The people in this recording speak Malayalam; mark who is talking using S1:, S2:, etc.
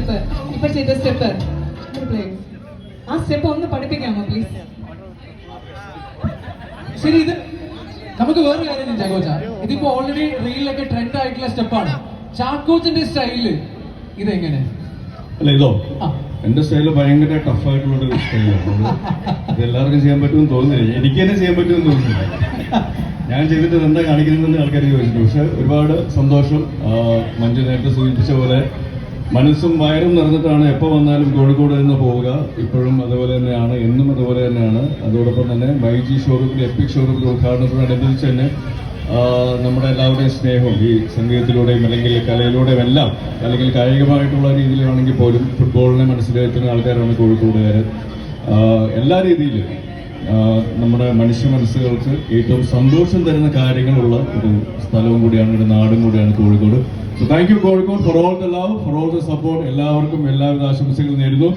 S1: സ്റ്റെപ്പ് ഇപ്പൊ ചെയ്ത സ്റ്റെപ്പ് ആ സ്റ്റെപ്പ് ഒന്ന് പഠിപ്പിക്കാമോ പ്ലീസ്?
S2: ശരി, ഇത് നമുക്ക് വേറെ കാര്യം ചാക്കോച്ച, ഇതിപ്പോ ഓൾറെഡി റീലിലൊക്കെ ട്രെൻഡ് ആയിട്ടുള്ള സ്റ്റെപ്പാണ്. ചാക്കോച്ചന്റെ സ്റ്റൈലില് ഇതെങ്ങനെ?
S3: അല്ല, ഇതോ എന്റെ സ്റ്റൈല് ഭയങ്കര ടഫായിട്ടുള്ളൊരു സ്റ്റൈലാണ്. അത് എല്ലാവർക്കും ചെയ്യാൻ പറ്റുമെന്ന് തോന്നുന്നില്ല, എനിക്ക് തന്നെ ചെയ്യാൻ പറ്റുമെന്ന് തോന്നുന്നില്ല. ഞാൻ ചെയ്തിട്ട് എന്താ കാണിക്കുന്നതെന്ന് ആൾക്കാർ ചോദിച്ചിട്ടുണ്ട്. പക്ഷെ ഒരുപാട് സന്തോഷം. മഞ്ജു നേരത്തെ സൂചിപ്പിച്ച പോലെ മനസ്സും വയറും നിറഞ്ഞിട്ടാണ് എപ്പോൾ വന്നാലും കോഴിക്കോട് നിന്ന് പോവുക. ഇപ്പോഴും അതുപോലെ തന്നെയാണ്, എന്നും അതുപോലെ തന്നെയാണ്. അതോടൊപ്പം തന്നെ മൈജി ഷോറൂമിന്റെ എപ്പിക് ഷോറൂമിന്റെ ഉദ്ഘാടനത്തോടനുബന്ധിച്ച് തന്നെ നമ്മുടെ എല്ലാവരുടെയും സ്നേഹവും ഈ സംഗീതത്തിലൂടെയും അല്ലെങ്കിൽ കലയിലൂടെയും എല്ലാം, അല്ലെങ്കിൽ കായികമായിട്ടുള്ള രീതിയിലാണെങ്കിൽ പോലും ഫുട്ബോളിനെ മനസ്സിലാക്കുന്ന ആൾക്കാരാണ് കോഴിക്കോടുകാർ. എല്ലാ രീതിയിലും നമ്മുടെ മനുഷ്യ മനസ്സുകൾക്ക് ഏറ്റവും സന്തോഷം തരുന്ന കാര്യങ്ങളുള്ള ഒരു സ്ഥലവും കൂടിയാണ്, ഒരു നാടും കൂടിയാണ് Kozhikode. So thank you Kozhikode for all the love, for all the support. എല്ലാവർക്കും എല്ലാവിധ ആശംസകളും നേരുന്നു.